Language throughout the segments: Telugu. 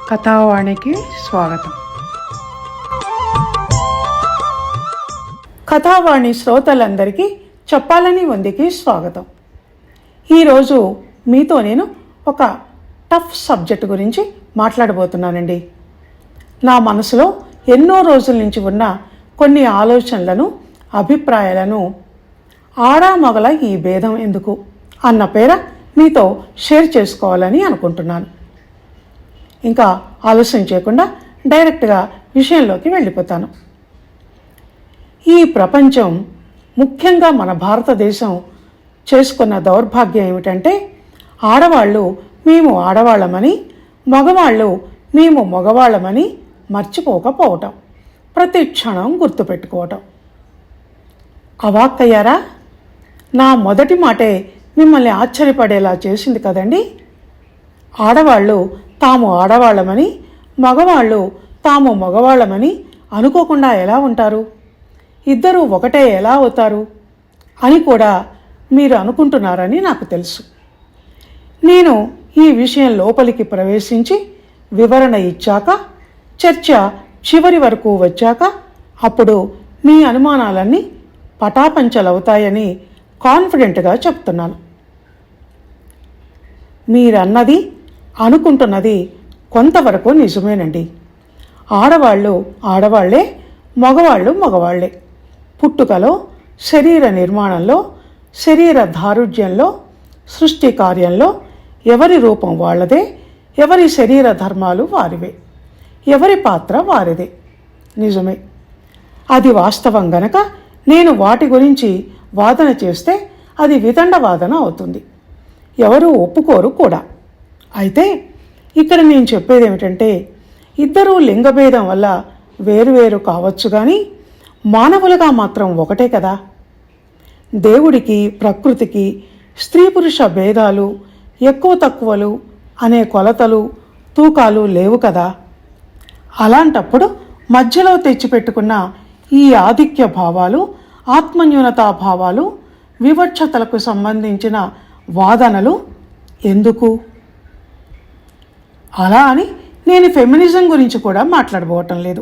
కథావాణికి స్వాగతం. కథావాణి శ్రోతలందరికీ చెప్పాలని ఉందికి స్వాగతం. ఈరోజు మీతో నేను ఒక టఫ్ సబ్జెక్ట్ గురించి మాట్లాడబోతున్నానండి. నా మనసులో ఎన్నో రోజుల నుంచి ఉన్న కొన్ని ఆలోచనలను, అభిప్రాయాలను ఆడామగల ఈ భేదం ఎందుకు అన్న పేర మీతో షేర్ చేసుకోవాలని అనుకుంటున్నాను. ఇంకా ఆలస్యం చేయకుండా డైరెక్ట్గా విషయంలోకి వెళ్ళిపోతాను. ఈ ప్రపంచం, ముఖ్యంగా మన భారతదేశం చేసుకున్న దౌర్భాగ్యం ఏమిటంటే, ఆడవాళ్ళు మేము ఆడవాళ్ళమని, మగవాళ్ళు మేము మగవాళ్ళమని మర్చిపోకపోవటం, ప్రతి క్షణం గుర్తుపెట్టుకోవటం. అవాక్కయ్యారా? నా మొదటి మాటే మిమ్మల్ని ఆశ్చర్యపడేలా చేసింది కదండి. ఆడవాళ్ళు తాము ఆడవాళ్ళమని, మగవాళ్ళు తాము మగవాళ్ళమని అనుకోకుండా ఎలా ఉంటారు? ఇద్దరూ ఒకటే ఎలా అవుతారు అని కూడా మీరు అనుకుంటున్నారని నాకు తెలుసు. నేను ఈ విషయం లోపలికి ప్రవేశించి వివరణ ఇచ్చాక, చర్చ చివరి వరకు వచ్చాక అప్పుడు మీ అనుమానాలన్నీ పటాపంచలవుతాయని కాన్ఫిడెంట్గా చెప్తున్నాను. మీరన్నది, అనుకుంటున్నది కొంతవరకు నిజమేనండి. ఆడవాళ్ళు ఆడవాళ్లే, మగవాళ్ళు మగవాళ్లే. పుట్టుకలో, శరీర నిర్మాణంలో, శరీర దారుఢ్యంలో, సృష్టి కార్యంలో ఎవరి రూపం వాళ్ళదే, ఎవరి శరీర ధర్మాలు వారివే, ఎవరి పాత్ర వారిదే. నిజమే. అది వాస్తవం గనక నేను వాటి గురించి వాదన చేస్తే అది వితండ వాదన అవుతుంది. ఎవరూ ఒప్పుకోరు కూడా. అయితే ఇక్కడ నేను చెప్పేది ఏమిటంటే, ఇద్దరూ లింగభేదం వల్ల వేరువేరు కావచ్చు కానీ మానవులుగా మాత్రం ఒకటే కదా. దేవుడికి, ప్రకృతికి స్త్రీ పురుష భేదాలు, ఎక్కువ తక్కువలు అనే కొలతలు, తూకాలు లేవు కదా. అలాంటప్పుడు మధ్యలో తెచ్చిపెట్టుకున్న ఈ ఆధిక్య భావాలు, ఆత్మన్యూనతా భావాలు, వివక్షతలకు సంబంధించిన వాదనలు ఎందుకు? అలా అని నేను ఫెమినిజం గురించి కూడా మాట్లాడబోవటం లేదు.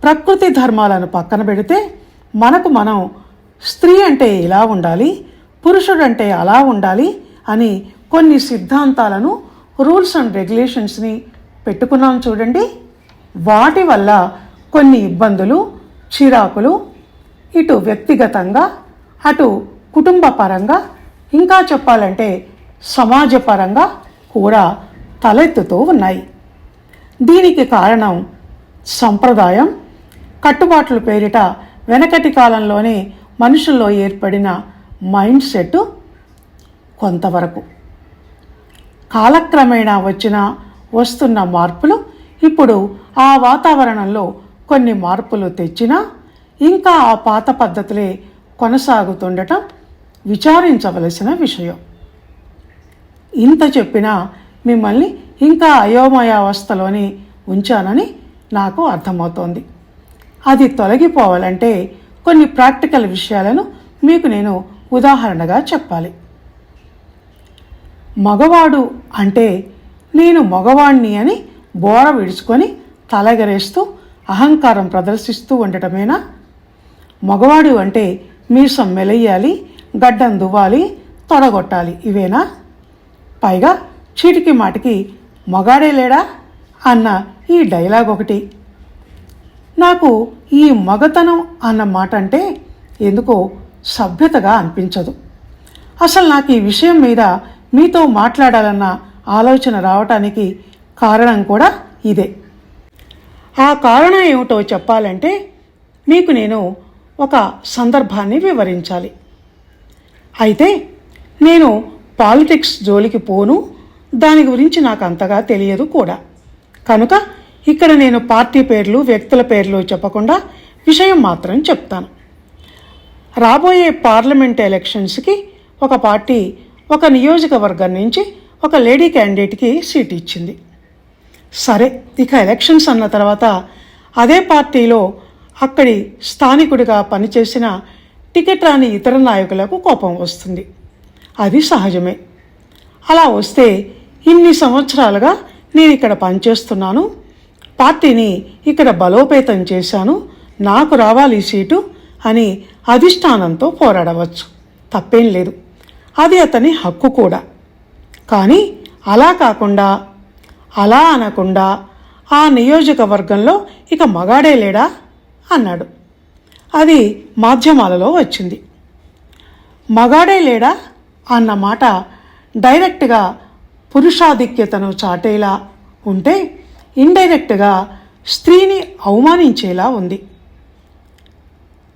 ప్రకృతి ధర్మాలను పక్కన పెడితే మనకు మనం స్త్రీ అంటే ఇలా ఉండాలి, పురుషుడంటే అలా ఉండాలి అని కొన్ని సిద్ధాంతాలను, రూల్స్ అండ్ రెగ్యులేషన్స్ని పెట్టుకున్నాం చూడండి. వాటి వల్ల కొన్ని ఇబ్బందులు, చిరాకులు ఇటు వ్యక్తిగతంగా, అటు కుటుంబ పరంగా, ఇంకా చెప్పాలంటే సమాజపరంగా కూడా తలెత్తుతూ ఉన్నాయి. దీనికి కారణం సంప్రదాయం, కట్టుబాట్ల పేరిట వెనకటి కాలంలోనే మనుషుల్లో ఏర్పడిన మైండ్ సెట్ కొంతవరకు. కాలక్రమేణా వస్తున్న మార్పులు ఇప్పుడు ఆ వాతావరణంలో కొన్ని మార్పులు తెచ్చినా ఇంకా ఆ పాత పద్ధతులే కొనసాగుతుండటం విచారించవలసిన విషయం. ఇంత చెప్పినా మిమ్మల్ని ఇంకా అయోమయావస్థలోనే ఉంచానని నాకు అర్థమవుతోంది. అది తొలగిపోవాలంటే కొన్ని ప్రాక్టికల్ విషయాలను మీకు నేను ఉదాహరణగా చెప్పాలి. మగవాడు అంటే నేను మగవాణ్ణి అని బోర విడుచుకొని తలగరేస్తూ అహంకారం ప్రదర్శిస్తూ ఉండటమేనా? మగవాడు అంటే మీసం మెలయ్యాలి, గడ్డం దువ్వాలి, తొడగొట్టాలి, ఇవేనా? పైగా చీటికి మాటికి మగాడే లేడా అన్న ఈ డైలాగ్ ఒకటి. నాకు ఈ మగతనం అన్న మాట అంటే ఎందుకో సభ్యతగా అనిపించదు. అసలు నాకు ఈ విషయం మీద మీతో మాట్లాడాలన్న ఆలోచన రావటానికి కారణం కూడా ఇదే. ఆ కారణం ఏమిటో చెప్పాలంటే మీకు నేను ఒక సందర్భాన్ని వివరించాలి. అయితే నేను పాలిటిక్స్ జోలికి పోను, దాని గురించి నాకు అంతగా తెలియదు కూడా. కనుక ఇక్కడ నేను పార్టీ పేర్లు, వ్యక్తుల పేర్లు చెప్పకుండా విషయం మాత్రం చెప్తాను. రాబోయే పార్లమెంట్ ఎలక్షన్స్కి ఒక పార్టీ ఒక నియోజకవర్గం నుంచి ఒక లేడీ క్యాండిడేట్కి సీట్ ఇచ్చింది. సరే, ఇక ఎలక్షన్స్ అన్న తర్వాత అదే పార్టీలో అక్కడి స్థానికుడిగా పనిచేసిన టికెట్ రాని ఇతర నాయకులకు కోపం వస్తుంది. అది సహజమే. అలా వస్తే ఇన్ని సంవత్సరాలుగా నేను ఇక్కడ పనిచేస్తున్నాను, పార్టీని ఇక్కడ బలోపేతం చేశాను, నాకు రావాలి ఈ సీటు అని అధిష్టానంతో పోరాడవచ్చు, తప్పేం లేదు. అది అతని హక్కు కూడా. కానీ అలా కాకుండా, అలా అనకుండా ఆ నియోజకవర్గంలో ఇక మగాడే లేడా అన్నాడు. అది మాధ్యమాలలో వచ్చింది. మగాడే లేడా అన్న మాట డైరెక్ట్గా పురుషాధిక్యతను చాటేలా ఉంటే, ఇండైరెక్ట్గా స్త్రీని అవమానించేలా ఉంది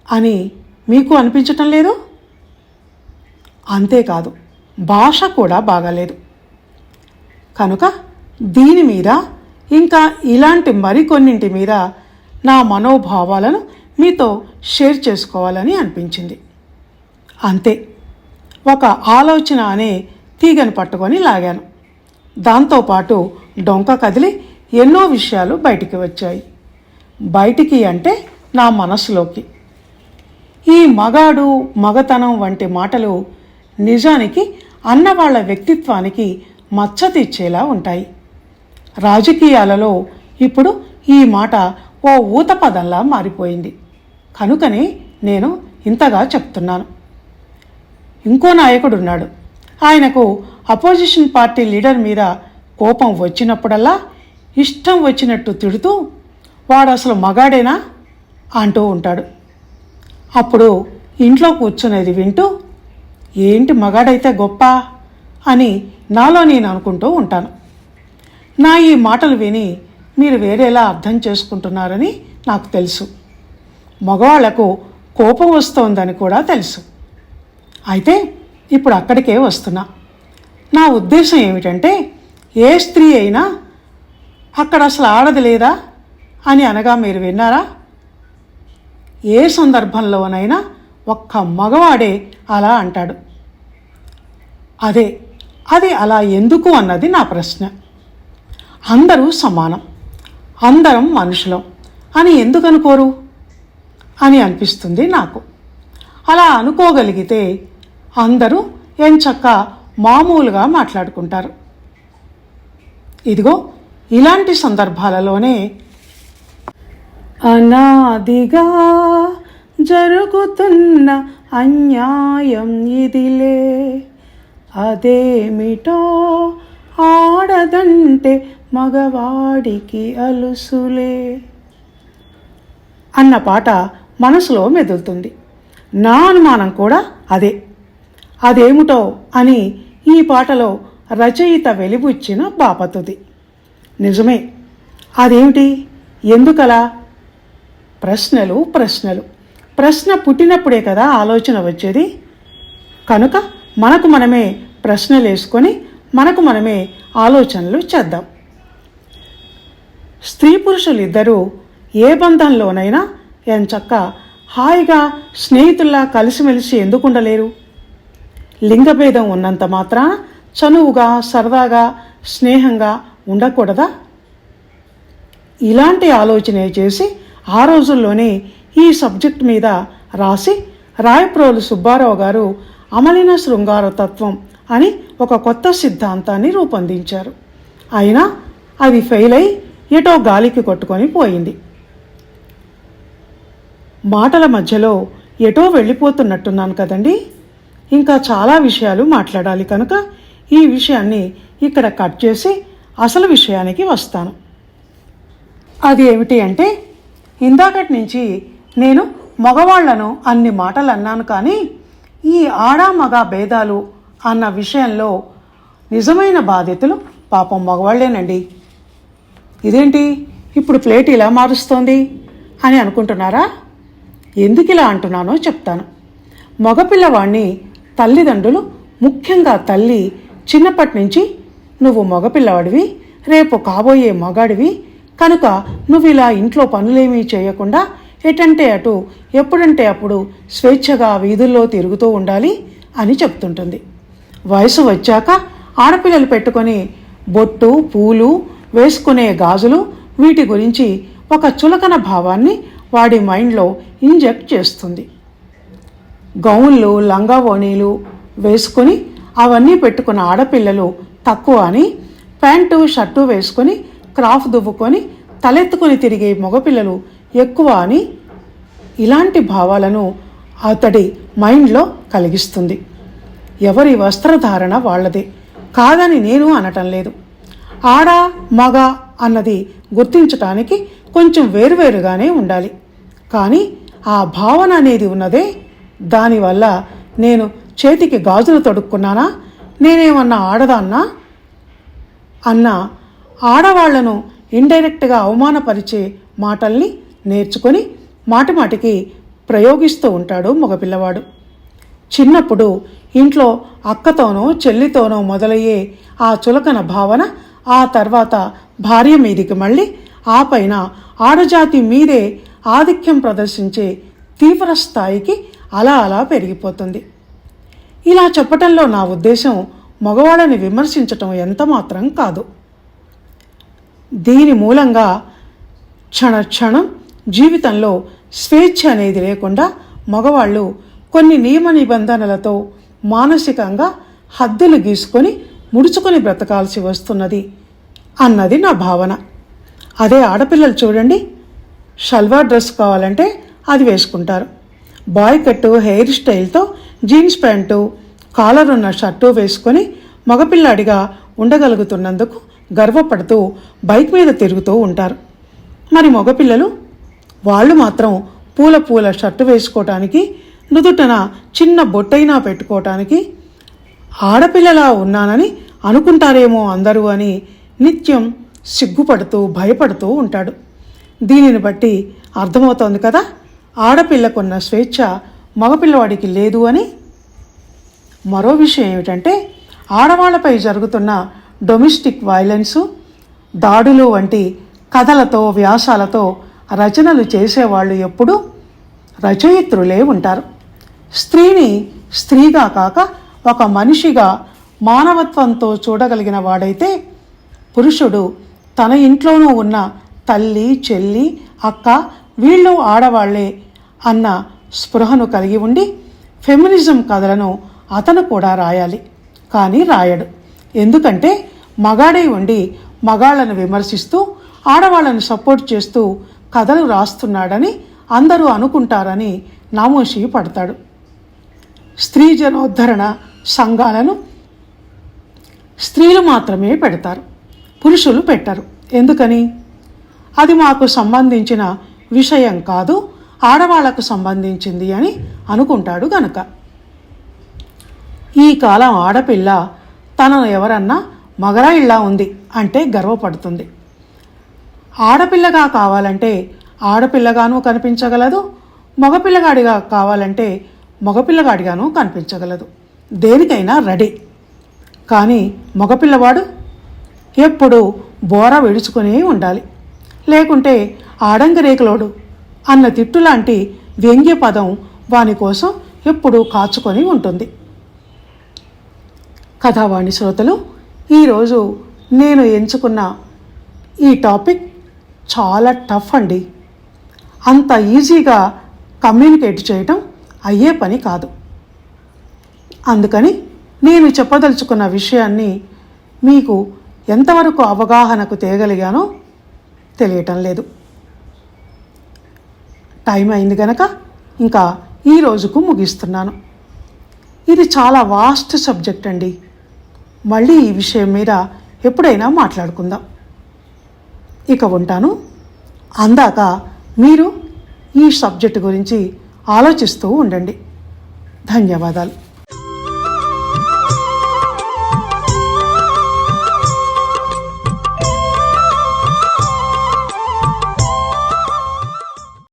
అని మీకు అనిపించటం లేదు? అంతేకాదు, భాష కూడా బాగాలేదు. కనుక దీని మీద ఇంకా ఇలాంటి మరికొన్నింటి మీద నా మనోభావాలను మీతో షేర్ చేసుకోవాలని అనిపించింది. అంతే, ఒక ఆలోచన అనే తీగను పట్టుకొని లాగాను. దాంతోపాటు డొంక కదిలి ఎన్నో విషయాలు బయటికి వచ్చాయి. బయటికి అంటే నా మనసులోకి. ఈ మగాడు, మగతనం వంటి మాటలు నిజానికి అన్నవాళ్ల వ్యక్తిత్వానికి మచ్చ తెచ్చేలా ఉంటాయి. రాజకీయాలలో ఇప్పుడు ఈ మాట ఓ ఊతపదంలా మారిపోయింది. కనుకనే నేను ఇంతగా చెప్తున్నాను. ఇంకో నాయకుడున్నాడు. ఆయనకు అపోజిషన్ పార్టీ లీడర్ మీద కోపం వచ్చినప్పుడల్లా ఇష్టం వచ్చినట్టు తిడుతూ, వాడు అసలు మగాడేనా అంటూ ఉంటాడు. అప్పుడు ఇంట్లో కూర్చునేది వింటూ, ఏంటి మగాడైతే గొప్ప అని నాలో నేను అనుకుంటూ ఉంటాను. నా ఈ మాటలు విని మీరు వేరేలా అర్థం చేసుకుంటున్నారని నాకు తెలుసు. మగవాళ్లకు కోపం వస్తోందని కూడా తెలుసు. అయితే ఇప్పుడు అక్కడికే వస్తున్నా. నా ఉద్దేశం ఏమిటంటే, ఏ స్త్రీ అయినా అక్కడ అసలు ఆడది లేదా అని అనగా మీరు విన్నారా? ఏ సందర్భంలోనైనా ఒక్క మగవాడే అలా అంటాడు. అది అలా ఎందుకు అన్నది నా ప్రశ్న. అందరూ సమానం, అందరం మనుషులం అని ఎందుకు అనుకోరు అని అనిపిస్తుంది నాకు. అలా అనుకోగలిగితే అందరూ ఎంచక్కా మామూలుగా మాట్లాడుకుంటారు. ఇదిగో ఇలాంటి సందర్భాలలోనే అనాదిగా జరుగుతున్న అన్యాయం ఇదిలే, అదేమిటో ఆడదంటే మగవాడికి అలుసులే అన్న పాట మనసులో మెదులుతుంది. నా అనుమానం కూడా అదే. అదేమిటో అని ఈ పాటలో రచయిత వెలిబుచ్చిన బాపతుది. నిజమే. అదేమిటి, ఎందుకలా? ప్రశ్నలు ప్రశ్నలు. ప్రశ్న పుట్టినప్పుడే కదా ఆలోచన వచ్చేది. కనుక మనకు మనమే ప్రశ్నలు వేసుకొని మనకు మనమే ఆలోచనలు చేద్దాం. స్త్రీ పురుషులిద్దరూ ఏ బంధంలోనైనా ఎంచక్క హాయిగా స్నేహితుల్లా కలిసిమెలిసి ఎందుకు ఉండలేరు? లింగభేదం ఉన్నంత మాత్రాన చనువుగా, సరదాగా, స్నేహంగా ఉండకూడదా? ఇలాంటి ఆలోచనే చేసి ఆ రోజుల్లోనే ఈ సబ్జెక్ట్ మీద రాసి రాయప్రోలు సుబ్బారావు గారు అమలిన శృంగార తత్వం అని ఒక కొత్త సిద్ధాంతాన్ని రూపొందించారు. అయినా అది ఫెయిల్ అయి ఎటో గాలికి కొట్టుకొని పోయింది. మాటల మధ్యలో ఎటో వెళ్ళిపోతున్నట్టున్నాను కదండి. ఇంకా చాలా విషయాలు మాట్లాడాలి కనుక ఈ విషయాన్ని ఇక్కడ కట్ చేసి అసలు విషయానికి వస్తాను. అది ఏమిటి అంటే, ఇందాకటి నుంచి నేను మగవాళ్లను అన్ని మాటలు అన్నాను, కానీ ఈ ఆడా మగ భేదాలు అన్న విషయంలో నిజమైన బాధ్యతలు పాపం మగవాళ్లేనండి. ఇదేంటి ఇప్పుడు ప్లేట్ ఇలా మారుస్తోంది అని అనుకుంటున్నారా? ఎందుకు ఇలా అంటున్నానో చెప్తాను. మగపిల్లవాణ్ణి తల్లిదండ్రులు, ముఖ్యంగా తల్లి, చిన్నప్పటి నుంచి నువ్వు మగపిల్లవాడివి, రేపు కాబోయే మగాడివి కనుక నువ్వు ఇలా ఇంట్లో పనులేమీ చేయకుండా ఎటంటే అటు ఎప్పుడంటే అప్పుడు స్వేచ్ఛగా వీధుల్లో తిరుగుతూ ఉండాలి అని చెప్తుంటుంది. వయసు వచ్చాక ఆడపిల్లలు పెట్టుకొని బొట్టు, పూలు, వేసుకునే గాజులు, వీటి గురించి ఒక చులకన భావాన్ని వాడి మైండ్లో ఇంజెక్ట్ చేస్తుంది. గౌన్లు, లంగా ఓణీలు వేసుకొని అవన్నీ పెట్టుకున్న ఆడపిల్లలు తక్కువ అని ప్యాంటు షర్టు వేసుకొని క్రాఫ్ దువ్వుకొని తలెత్తుకొని తిరిగే మగపిల్లలు ఎక్కువ అని ఇలాంటి భావాలను అతడి మైండ్లో కలిగిస్తుంది. ఎవరి వస్త్రధారణ వాళ్ళదే కాదని నేను అనటం లేదు. ఆడ మగ అన్నది గుర్తించటానికి కొంచెం వేరువేరుగానే ఉండాలి. కానీ ఆ భావన అనేది ఉన్నదే. దానివల్ల నేను చేతికి గాజులు తొడుక్కున్నానా, నేనేమన్నా ఆడదాన్నా అన్న ఆడవాళ్లను ఇండైరెక్ట్గా అవమానపరిచే మాటల్ని నేర్చుకొని మాటిమాటికి ప్రయోగిస్తూ ఉంటాడు మగపిల్లవాడు. చిన్నప్పుడు ఇంట్లో అక్కతోనో చెల్లితోనో మొదలయ్యే ఆ చులకన భావన ఆ తర్వాత భార్య మీదికి మళ్ళీ ఆ పైన ఆడజాతి మీదే ఆధిక్యం ప్రదర్శించే తీవ్ర స్థాయికి అలా అలా పెరిగిపోతుంది. ఇలా చెప్పటంలో నా ఉద్దేశం మగవాళ్ళని విమర్శించటం ఎంతమాత్రం కాదు. దీని మూలంగా క్షణం జీవితంలో స్వేచ్ఛ అనేది లేకుండా మగవాళ్ళు కొన్ని నియమ నిబంధనలతో మానసికంగా హద్దులు గీసుకొని ముడుచుకొని బ్రతకాల్సి వస్తున్నది అన్నది నా భావన. అదే ఆడపిల్లలు చూడండి, షల్వార్ డ్రెస్ కావాలంటే అది వేసుకుంటారు. బాయ్ కట్టు హెయిర్ స్టైల్తో జీన్స్ ప్యాంటు కాలర్ ఉన్న షర్టు వేసుకొని మగపిల్లాడిగా ఉండగలుగుతున్నందుకు గర్వపడుతూ బైక్ మీద తిరుగుతూ ఉంటారు. మరి మగపిల్లలు వాళ్ళు మాత్రం పూల షర్టు వేసుకోవటానికి, నుదుటన చిన్న బొట్టైనా పెట్టుకోవటానికి ఆడపిల్లలా ఉన్నానని అనుకుంటారేమో అందరూ అని నిత్యం సిగ్గుపడుతూ భయపడుతూ ఉంటాడు. దీనిని బట్టి అర్థమవుతోంది కదా ఆడపిల్లకున్న స్వేచ్ఛ మగపిల్లవాడికి లేదు అని. మరో విషయం ఏమిటంటే ఆడవాళ్లపై జరుగుతున్న డొమెస్టిక్ వైలెన్సు, దాడులు వంటి కథలతో వ్యాసాలతో రచనలు చేసేవాళ్ళు ఎప్పుడూ రచయిత్రులే ఉంటారు. స్త్రీని స్త్రీగా కాక ఒక మనిషిగా మానవత్వంతో చూడగలిగిన వాడైతే పురుషుడు తన ఇంట్లోనూ ఉన్న తల్లి చెల్లి అక్క వీళ్ళు ఆడవాళ్లే అన్న స్పృహను కలిగి ఉండి ఫెమినిజం కథలను అతను కూడా రాయాలి. కానీ రాయడు. ఎందుకంటే మగాడై ఉండి మగాళ్లను విమర్శిస్తూ ఆడవాళ్లను సపోర్ట్ చేస్తూ కథలు రాస్తున్నాడని అందరూ అనుకుంటారని నామోషి పడతాడు. స్త్రీ జనోద్ధరణ సంఘాలను స్త్రీలు మాత్రమే పెడతారు, పురుషులు పెట్టరు. ఎందుకని? అది మాకు సంబంధించిన విషయం కాదు, ఆడవాళ్లకు సంబంధించింది అని అనుకుంటాడు గనుక. ఈ కాలం ఆడపిల్ల తనను ఎవరన్నా మగరాయిళ్ళా ఉంది అంటే గర్వపడుతుంది. ఆడపిల్లగా కావాలంటే ఆడపిల్లగానూ కనిపించగలదు, మగపిల్లగాడిగా కావాలంటే మగపిల్లగాడిగానూ కనిపించగలదు. దేనికైనా రెడీ. కానీ మగపిల్లవాడు ఎప్పుడూ బోర విడుచుకునే ఉండాలి. లేకుంటే ఆడంగరేకులోడు అన్న తిట్టులాంటి వ్యంగ్య పదం వాని కోసం ఎప్పుడూ కాచుకొని ఉంటుంది. కథావాణి శ్రోతలు, ఈరోజు నేను ఎంచుకున్న ఈ టాపిక్ చాలా టఫ్ అండి. అంత ఈజీగా కమ్యూనికేట్ చేయటం అయ్యే పని కాదు. అందుకని నేను చెప్పదలుచుకున్న విషయాన్ని మీకు ఎంతవరకు అవగాహనకు తేగలిగానో తెలియటం లేదు. టైం అయింది గనక ఇంకా ఈ రోజుకు ముగిస్తున్నాను. ఇది చాలా వాస్ట్ సబ్జెక్ట్ అండి. మళ్ళీ ఈ విషయం మీద ఎప్పుడైనా మాట్లాడుకుందాం. ఇక ఉంటాను. అందాక మీరు ఈ సబ్జెక్టు గురించి ఆలోచిస్తూ ఉండండి. ధన్యవాదాలు.